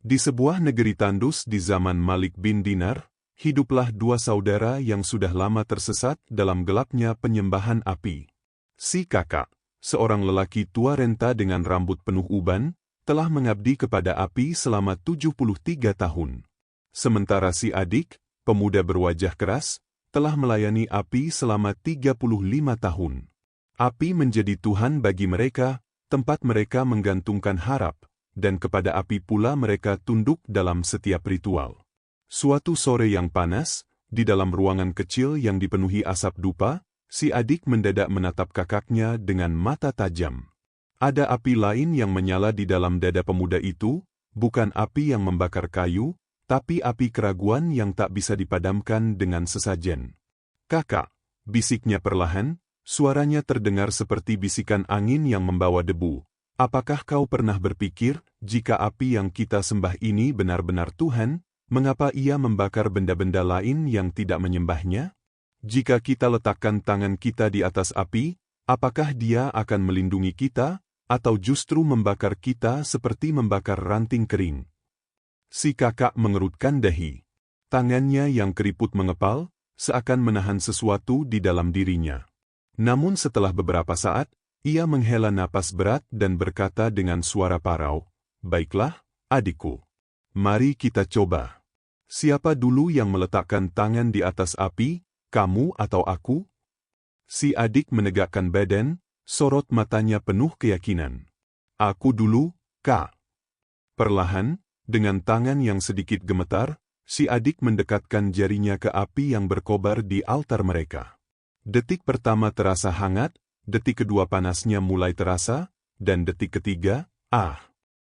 Di sebuah negeri tandus di zaman Malik bin Dinar, hiduplah dua saudara yang sudah lama tersesat dalam gelapnya penyembahan api. Si kakak, seorang lelaki tua renta dengan rambut penuh uban, telah mengabdi kepada api selama 73 tahun. Sementara si adik, pemuda berwajah keras, telah melayani api selama 35 tahun. Api menjadi Tuhan bagi mereka, tempat mereka menggantungkan harap, dan kepada api pula mereka tunduk dalam setiap ritual. Suatu sore yang panas, di dalam ruangan kecil yang dipenuhi asap dupa, si adik mendadak menatap kakaknya dengan mata tajam. Ada api lain yang menyala di dalam dada pemuda itu, bukan api yang membakar kayu, tapi api keraguan yang tak bisa dipadamkan dengan sesajen. "Kakak," bisiknya perlahan, suaranya terdengar seperti bisikan angin yang membawa debu. "Apakah kau pernah berpikir, jika api yang kita sembah ini benar-benar Tuhan, mengapa ia membakar benda-benda lain yang tidak menyembahnya? Jika kita letakkan tangan kita di atas api, apakah dia akan melindungi kita, atau justru membakar kita seperti membakar ranting kering?" Si kakak mengerutkan dahi. Tangannya yang keriput mengepal, seakan menahan sesuatu di dalam dirinya. Namun setelah beberapa saat, ia menghela napas berat dan berkata dengan suara parau, "Baiklah, adikku. Mari kita coba. Siapa dulu yang meletakkan tangan di atas api, kamu atau aku?" Si adik menegakkan badan, sorot matanya penuh keyakinan. "Aku dulu, Kak." Perlahan, dengan tangan yang sedikit gemetar, si adik mendekatkan jarinya ke api yang berkobar di altar mereka. Detik pertama terasa hangat, detik kedua panasnya mulai terasa, dan detik ketiga,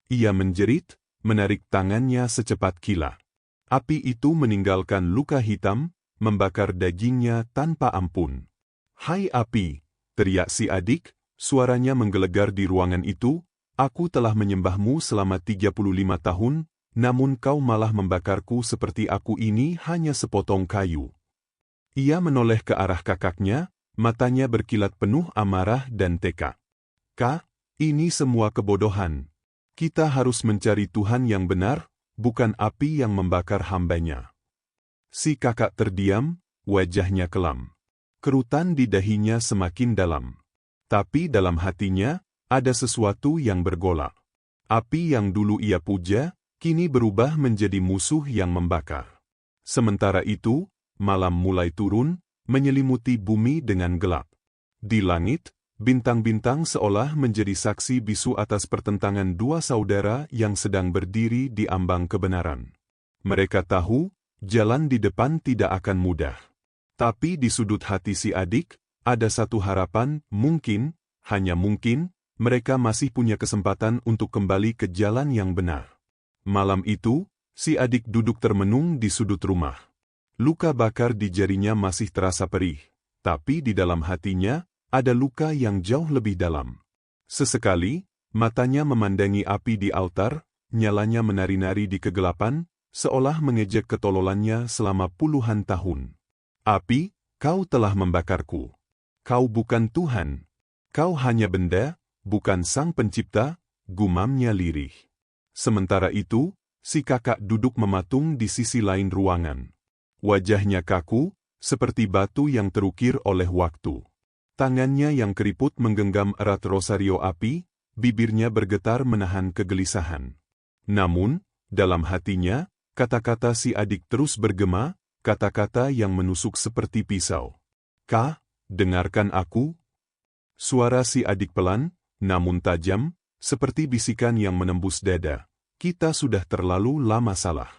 Ia menjerit, menarik tangannya secepat kilat. Api itu meninggalkan luka hitam, membakar dagingnya tanpa ampun. "Hai api," teriak si adik, suaranya menggelegar di ruangan itu, "aku telah menyembahmu selama 35 tahun, namun kau malah membakarku seperti aku ini hanya sepotong kayu." Ia menoleh ke arah kakaknya, matanya berkilat penuh amarah dan tekad. "Kak, ini semua kebodohan. Kita harus mencari Tuhan yang benar, bukan api yang membakar hamba-Nya." Si kakak terdiam, wajahnya kelam. Kerutan di dahinya semakin dalam. Tapi dalam hatinya, ada sesuatu yang bergolak. Api yang dulu ia puja, kini berubah menjadi musuh yang membakar. Sementara itu, malam mulai turun, menyelimuti bumi dengan gelap. Di langit, bintang-bintang seolah menjadi saksi bisu atas pertentangan dua saudara yang sedang berdiri di ambang kebenaran. Mereka tahu, jalan di depan tidak akan mudah. Tapi di sudut hati si adik, ada satu harapan, mungkin, hanya mungkin, mereka masih punya kesempatan untuk kembali ke jalan yang benar. Malam itu, si adik duduk termenung di sudut rumah. Luka bakar di jarinya masih terasa perih, tapi di dalam hatinya, ada luka yang jauh lebih dalam. Sesekali, matanya memandangi api di altar, nyalanya menari-nari di kegelapan, seolah mengejek ketololannya selama puluhan tahun. "Api, kau telah membakarku. Kau bukan Tuhan. Kau hanya benda, bukan Sang Pencipta," gumamnya lirih. Sementara itu, si kakak duduk mematung di sisi lain ruangan. Wajahnya kaku, seperti batu yang terukir oleh waktu. Tangannya yang keriput menggenggam erat rosario api, bibirnya bergetar menahan kegelisahan. Namun, dalam hatinya, kata-kata si adik terus bergema, kata-kata yang menusuk seperti pisau. "Kak, dengarkan aku." Suara si adik pelan, namun tajam, seperti bisikan yang menembus dada. "Kita sudah terlalu lama salah.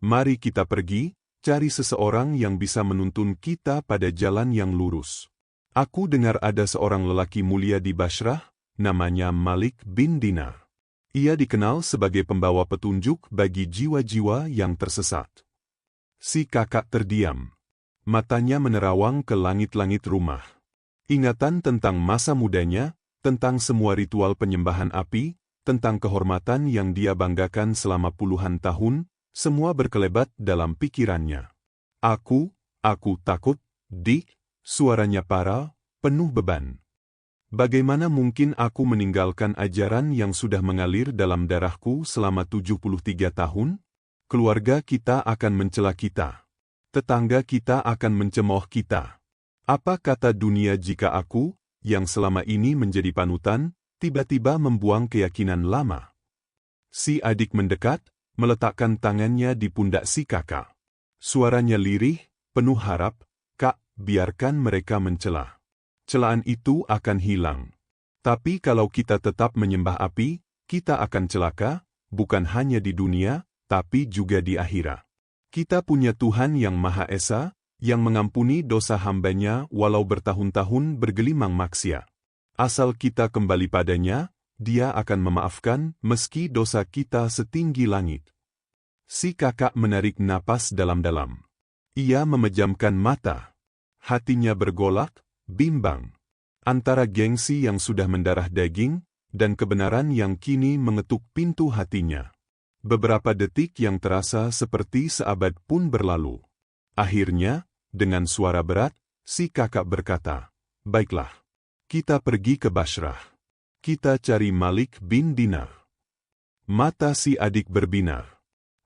Mari kita pergi, cari seseorang yang bisa menuntun kita pada jalan yang lurus. Aku dengar ada seorang lelaki mulia di Basrah, namanya Malik bin Dinar. Ia dikenal sebagai pembawa petunjuk bagi jiwa-jiwa yang tersesat." Si kakak terdiam. Matanya menerawang ke langit-langit rumah. Ingatan tentang masa mudanya, tentang semua ritual penyembahan api, tentang kehormatan yang dia banggakan selama puluhan tahun, semua berkelebat dalam pikirannya. Aku takut, Dik," suaranya parau, penuh beban. Bagaimana mungkin aku meninggalkan ajaran yang sudah mengalir dalam darahku selama 73 tahun? Keluarga kita akan mencela kita. Tetangga kita akan mencemooh kita. Apa kata dunia jika aku, yang selama ini menjadi panutan, tiba-tiba membuang keyakinan lama? Si adik mendekat, meletakkan tangannya di pundak si kakak. Suaranya lirih, penuh harap, "Kak, biarkan mereka mencela. Celaan itu akan hilang. Tapi kalau kita tetap menyembah api, kita akan celaka, bukan hanya di dunia, tapi juga di akhirat. Kita punya Tuhan yang Maha Esa, yang mengampuni dosa hamba-Nya walau bertahun-tahun bergelimang maksiat. Asal kita kembali padanya, Dia akan memaafkan meski dosa kita setinggi langit." Si kakak menarik napas dalam-dalam. Ia memejamkan mata. Hatinya bergolak, bimbang. Antara gengsi yang sudah mendarah daging, dan kebenaran yang kini mengetuk pintu hatinya. Beberapa detik yang terasa seperti seabad pun berlalu. Akhirnya, dengan suara berat, si kakak berkata, "Baiklah. Kita pergi ke Basrah. Kita cari Malik bin Dinar." Mata si adik berbinar.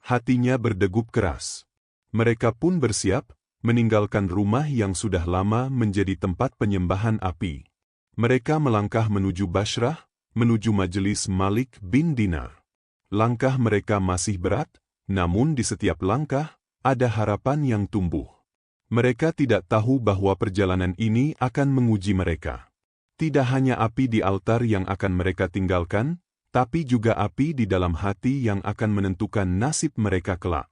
Hatinya berdegup keras. Mereka pun bersiap, meninggalkan rumah yang sudah lama menjadi tempat penyembahan api. Mereka melangkah menuju Basrah, menuju majelis Malik bin Dinar. Langkah mereka masih berat, namun di setiap langkah, ada harapan yang tumbuh. Mereka tidak tahu bahwa perjalanan ini akan menguji mereka. Tidak hanya api di altar yang akan mereka tinggalkan, tapi juga api di dalam hati yang akan menentukan nasib mereka kelak.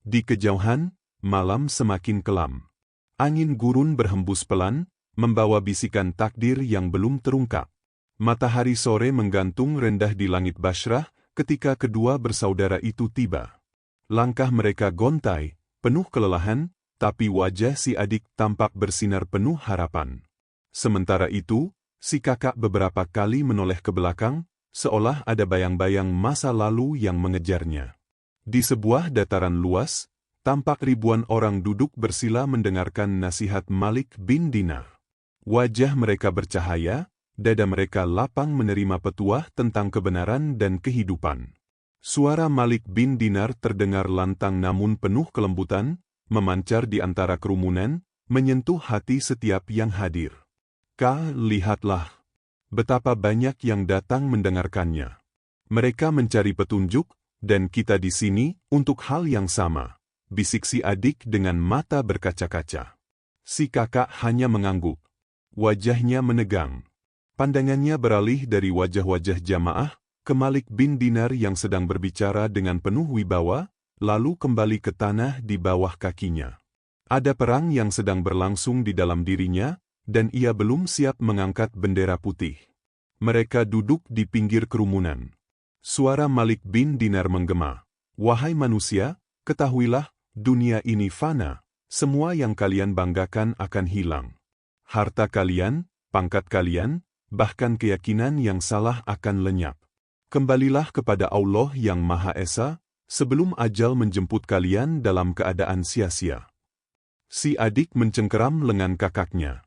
Di kejauhan, malam semakin kelam. Angin gurun berhembus pelan, membawa bisikan takdir yang belum terungkap. Matahari sore menggantung rendah di langit Basrah ketika kedua bersaudara itu tiba. Langkah mereka gontai, penuh kelelahan, tapi wajah si adik tampak bersinar penuh harapan. Sementara itu, si kakak beberapa kali menoleh ke belakang, seolah ada bayang-bayang masa lalu yang mengejarnya. Di sebuah dataran luas, tampak ribuan orang duduk bersila mendengarkan nasihat Malik bin Dinar. Wajah mereka bercahaya, dada mereka lapang menerima petuah tentang kebenaran dan kehidupan. Suara Malik bin Dinar terdengar lantang namun penuh kelembutan, memancar di antara kerumunan, menyentuh hati setiap yang hadir. Lihatlah, betapa banyak yang datang mendengarkannya. Mereka mencari petunjuk, dan kita di sini untuk hal yang sama, bisik si adik dengan mata berkaca-kaca. Si kakak hanya mengangguk. Wajahnya menegang. Pandangannya beralih dari wajah-wajah jamaah ke Malik bin Dinar yang sedang berbicara dengan penuh wibawa, lalu kembali ke tanah di bawah kakinya. Ada perang yang sedang berlangsung di dalam dirinya, dan ia belum siap mengangkat bendera putih. Mereka duduk di pinggir kerumunan. Suara Malik bin Dinar menggema, "Wahai manusia, ketahuilah, dunia ini fana, semua yang kalian banggakan akan hilang. Harta kalian, pangkat kalian, bahkan keyakinan yang salah akan lenyap. Kembalilah kepada Allah yang Maha Esa, sebelum ajal menjemput kalian dalam keadaan sia-sia." Si adik mencengkeram lengan kakaknya.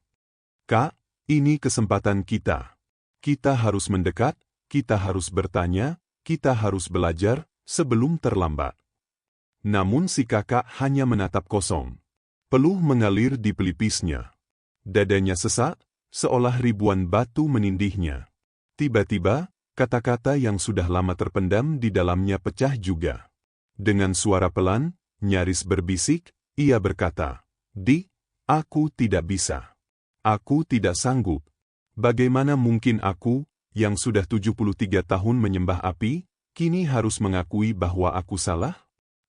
"Kak, ini kesempatan kita. Kita harus mendekat, kita harus bertanya, kita harus belajar, sebelum terlambat." Namun si kakak hanya menatap kosong. Peluh mengalir di pelipisnya. Dadanya sesak, seolah ribuan batu menindihnya. Tiba-tiba, kata-kata yang sudah lama terpendam di dalamnya pecah juga. Dengan suara pelan, nyaris berbisik, ia berkata, Aku tidak bisa. Aku tidak sanggup. Bagaimana mungkin aku, yang sudah 73 tahun menyembah api, kini harus mengakui bahwa aku salah?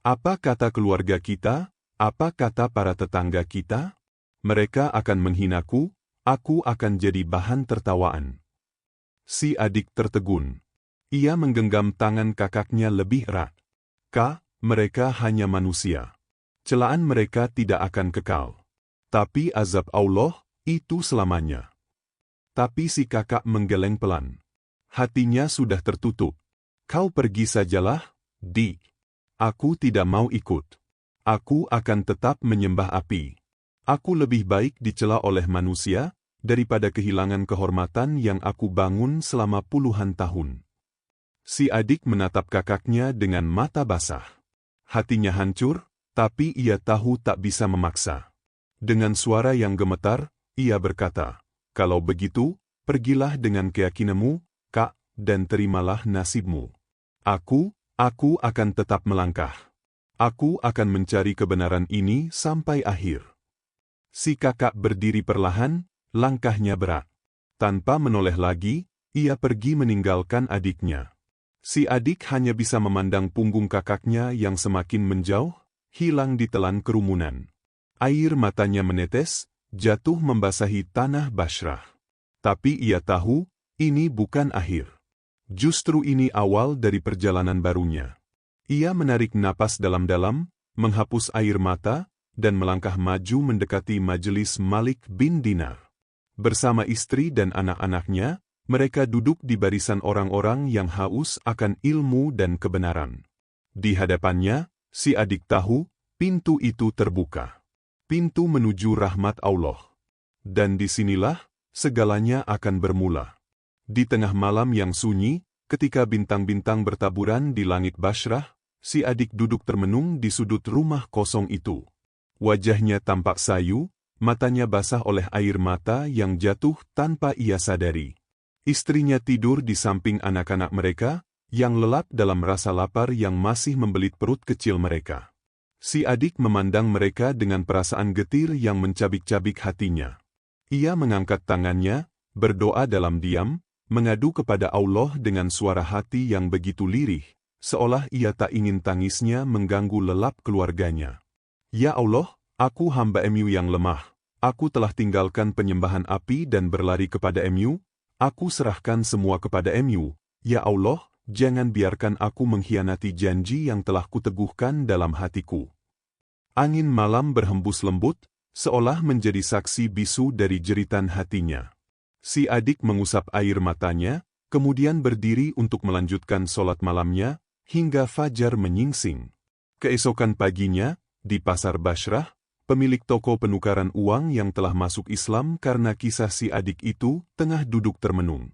Apa kata keluarga kita? Apa kata para tetangga kita? Mereka akan menghinaku, aku akan jadi bahan tertawaan." Si adik tertegun. Ia menggenggam tangan kakaknya lebih erat. Mereka hanya manusia. Celaan mereka tidak akan kekal. Tapi azab Allah, itu selamanya. Tapi si kakak menggeleng pelan. Hatinya sudah tertutup. "Kau pergi sajalah, Dik. Aku tidak mau ikut. Aku akan tetap menyembah api. Aku lebih baik dicela oleh manusia, daripada kehilangan kehormatan yang aku bangun selama puluhan tahun." Si adik menatap kakaknya dengan mata basah. Hatinya hancur, tapi ia tahu tak bisa memaksa. Dengan suara yang gemetar, ia berkata, "Kalau begitu, pergilah dengan keyakinanmu, Kak, dan terimalah nasibmu. Aku akan tetap melangkah. Aku akan mencari kebenaran ini sampai akhir." Si kakak berdiri perlahan, langkahnya berat. Tanpa menoleh lagi, ia pergi meninggalkan adiknya. Si adik hanya bisa memandang punggung kakaknya yang semakin menjauh, hilang ditelan kerumunan. Air matanya menetes, jatuh membasahi tanah Bashrah. Tapi ia tahu, ini bukan akhir. Justru ini awal dari perjalanan barunya. Ia menarik napas dalam-dalam, menghapus air mata, dan melangkah maju mendekati majelis Malik bin Dinar. Bersama istri dan anak-anaknya, mereka duduk di barisan orang-orang yang haus akan ilmu dan kebenaran. Di hadapannya, si adik tahu, pintu itu terbuka. Pintu menuju rahmat Allah. Dan disinilah, segalanya akan bermula. Di tengah malam yang sunyi, ketika bintang-bintang bertaburan di langit Bashrah, si adik duduk termenung di sudut rumah kosong itu. Wajahnya tampak sayu, matanya basah oleh air mata yang jatuh tanpa ia sadari. Istrinya tidur di samping anak-anak mereka, yang lelap dalam rasa lapar yang masih membelit perut kecil mereka. Si adik memandang mereka dengan perasaan getir yang mencabik-cabik hatinya. Ia mengangkat tangannya, berdoa dalam diam, mengadu kepada Allah dengan suara hati yang begitu lirih, seolah ia tak ingin tangisnya mengganggu lelap keluarganya. "Ya Allah, aku hamba MU yang lemah. Aku telah tinggalkan penyembahan api dan berlari kepada MU. Aku serahkan semua kepada MU. Ya Allah, jangan biarkan aku mengkhianati janji yang telah kuteguhkan dalam hatiku." Angin malam berhembus lembut, seolah menjadi saksi bisu dari jeritan hatinya. Si adik mengusap air matanya, kemudian berdiri untuk melanjutkan sholat malamnya, hingga fajar menyingsing. Keesokan paginya, di pasar Bashrah, pemilik toko penukaran uang yang telah masuk Islam karena kisah si adik itu tengah duduk termenung.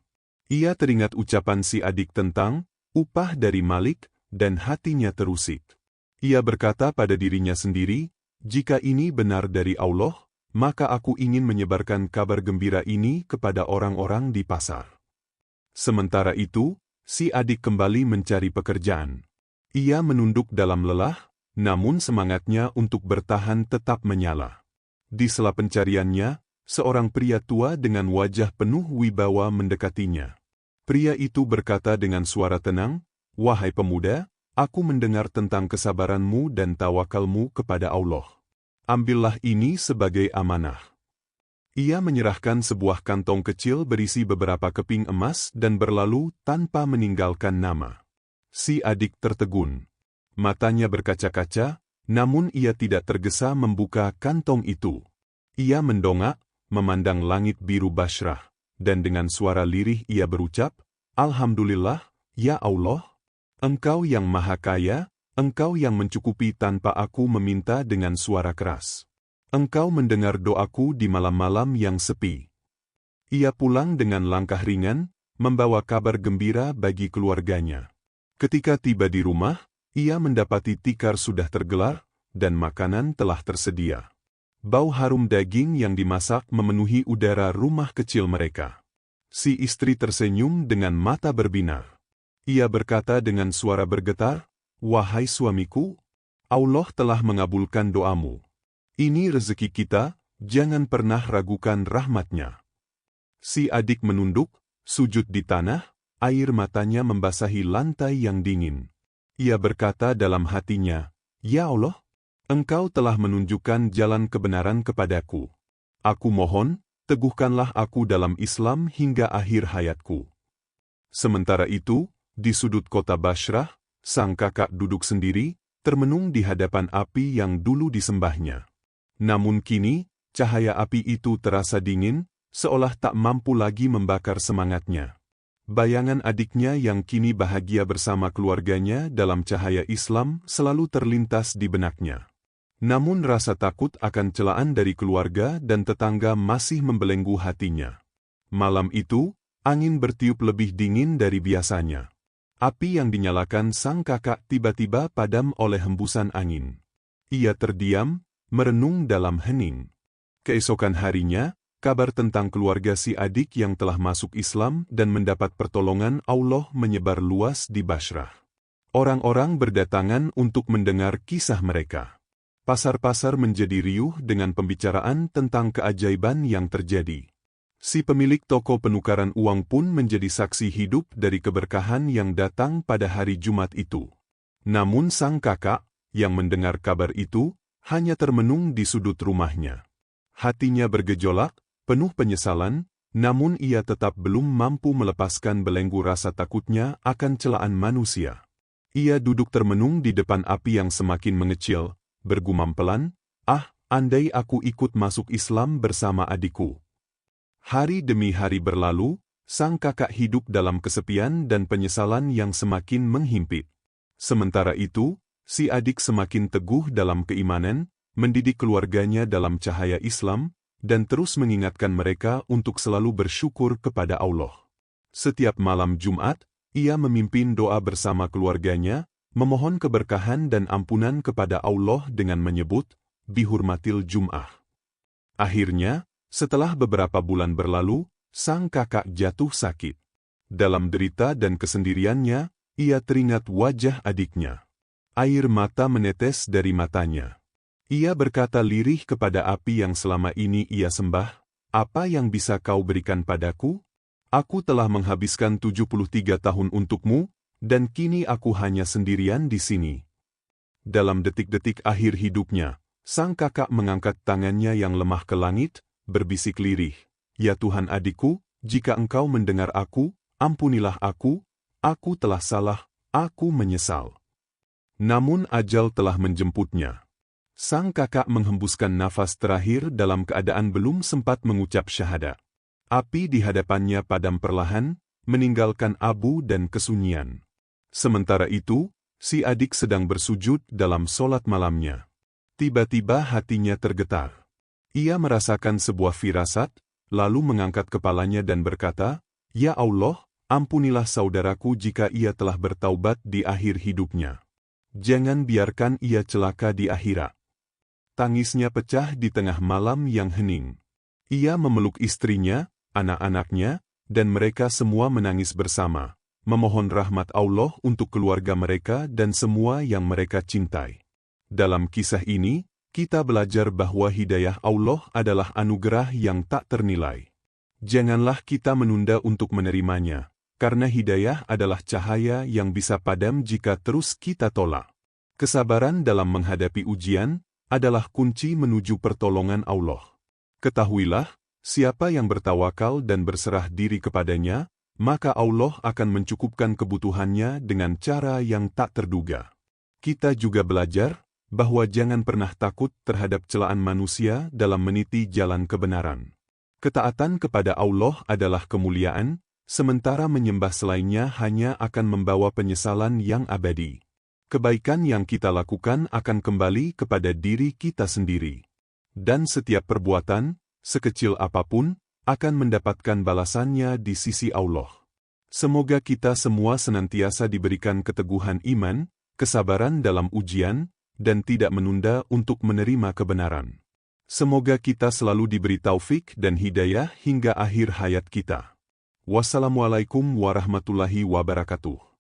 Ia teringat ucapan si adik tentang upah dari Malik, dan hatinya terusik. Ia berkata pada dirinya sendiri, "Jika ini benar dari Allah, maka aku ingin menyebarkan kabar gembira ini kepada orang-orang di pasar." Sementara itu, si adik kembali mencari pekerjaan. Ia menunduk dalam lelah, namun semangatnya untuk bertahan tetap menyala. Di sela pencariannya, seorang pria tua dengan wajah penuh wibawa mendekatinya. Pria itu berkata dengan suara tenang, "Wahai pemuda, aku mendengar tentang kesabaranmu dan tawakalmu kepada Allah. Ambillah ini sebagai amanah." Ia menyerahkan sebuah kantong kecil berisi beberapa keping emas dan berlalu tanpa meninggalkan nama. Si adik tertegun. Matanya berkaca-kaca, namun ia tidak tergesa membuka kantong itu. Ia mendongak, memandang langit biru Bashrah, dan dengan suara lirih ia berucap, "Alhamdulillah, ya Allah, Engkau yang maha kaya, Engkau yang mencukupi tanpa aku meminta dengan suara keras. Engkau mendengar doaku di malam-malam yang sepi." Ia pulang dengan langkah ringan, membawa kabar gembira bagi keluarganya. Ketika tiba di rumah, ia mendapati tikar sudah tergelar, dan makanan telah tersedia. Bau harum daging yang dimasak memenuhi udara rumah kecil mereka. Si istri tersenyum dengan mata berbinar. Ia berkata dengan suara bergetar, "Wahai suamiku, Allah telah mengabulkan doamu. Ini rezeki kita, jangan pernah ragukan rahmat-Nya." Si adik menunduk, sujud di tanah, air matanya membasahi lantai yang dingin. Ia berkata dalam hatinya, "Ya Allah, Engkau telah menunjukkan jalan kebenaran kepadaku. Aku mohon, teguhkanlah aku dalam Islam hingga akhir hayatku." Sementara itu, di sudut kota Bashrah, sang kakak duduk sendiri, termenung di hadapan api yang dulu disembahnya. Namun kini, cahaya api itu terasa dingin, seolah tak mampu lagi membakar semangatnya. Bayangan adiknya yang kini bahagia bersama keluarganya dalam cahaya Islam selalu terlintas di benaknya. Namun rasa takut akan celaan dari keluarga dan tetangga masih membelenggu hatinya. Malam itu, angin bertiup lebih dingin dari biasanya. Api yang dinyalakan sang kakak tiba-tiba padam oleh hembusan angin. Ia terdiam, merenung dalam hening. Keesokan harinya, kabar tentang keluarga si adik yang telah masuk Islam dan mendapat pertolongan Allah menyebar luas di Bashrah. Orang-orang berdatangan untuk mendengar kisah mereka. Pasar-pasar menjadi riuh dengan pembicaraan tentang keajaiban yang terjadi. Si pemilik toko penukaran uang pun menjadi saksi hidup dari keberkahan yang datang pada hari Jumat itu. Namun sang kakak, yang mendengar kabar itu, hanya termenung di sudut rumahnya. Hatinya bergejolak, penuh penyesalan, namun ia tetap belum mampu melepaskan belenggu rasa takutnya akan celaan manusia. Ia duduk termenung di depan api yang semakin mengecil, bergumam pelan, andai aku ikut masuk Islam bersama adikku. Hari demi hari berlalu, sang kakak hidup dalam kesepian dan penyesalan yang semakin menghimpit. Sementara itu, si adik semakin teguh dalam keimanan, mendidik keluarganya dalam cahaya Islam, dan terus mengingatkan mereka untuk selalu bersyukur kepada Allah. Setiap malam Jumat, ia memimpin doa bersama keluarganya, memohon keberkahan dan ampunan kepada Allah dengan menyebut, Bihurmatil Jum'ah. Akhirnya, setelah beberapa bulan berlalu, sang kakak jatuh sakit. Dalam derita dan kesendiriannya, ia teringat wajah adiknya. Air mata menetes dari matanya. Ia berkata lirih kepada api yang selama ini ia sembah, apa yang bisa kau berikan padaku? Aku telah menghabiskan 73 tahun untukmu, dan kini aku hanya sendirian di sini. Dalam detik-detik akhir hidupnya, sang kakak mengangkat tangannya yang lemah ke langit, berbisik lirih, Ya Tuhan adikku, jika engkau mendengar aku, ampunilah aku telah salah, aku menyesal. Namun ajal telah menjemputnya. Sang kakak menghembuskan nafas terakhir dalam keadaan belum sempat mengucap syahadat. Api di hadapannya padam perlahan, meninggalkan abu dan kesunyian. Sementara itu, si adik sedang bersujud dalam solat malamnya. Tiba-tiba hatinya tergetar. Ia merasakan sebuah firasat, lalu mengangkat kepalanya dan berkata, Ya Allah, ampunilah saudaraku jika ia telah bertaubat di akhir hidupnya. Jangan biarkan ia celaka di akhirat. Tangisnya pecah di tengah malam yang hening. Ia memeluk istrinya, anak-anaknya, dan mereka semua menangis bersama, memohon rahmat Allah untuk keluarga mereka dan semua yang mereka cintai. Dalam kisah ini, kita belajar bahwa hidayah Allah adalah anugerah yang tak ternilai. Janganlah kita menunda untuk menerimanya, karena hidayah adalah cahaya yang bisa padam jika terus kita tolak. Kesabaran dalam menghadapi ujian adalah kunci menuju pertolongan Allah. Ketahuilah, siapa yang bertawakal dan berserah diri kepadanya, maka Allah akan mencukupkan kebutuhannya dengan cara yang tak terduga. Kita juga belajar bahwa jangan pernah takut terhadap celaan manusia dalam meniti jalan kebenaran. Ketaatan kepada Allah adalah kemuliaan, sementara menyembah selainnya hanya akan membawa penyesalan yang abadi. Kebaikan yang kita lakukan akan kembali kepada diri kita sendiri. Dan setiap perbuatan, sekecil apapun, akan mendapatkan balasannya di sisi Allah. Semoga kita semua senantiasa diberikan keteguhan iman, kesabaran dalam ujian, dan tidak menunda untuk menerima kebenaran. Semoga kita selalu diberi taufik dan hidayah hingga akhir hayat kita. Wassalamualaikum warahmatullahi wabarakatuh.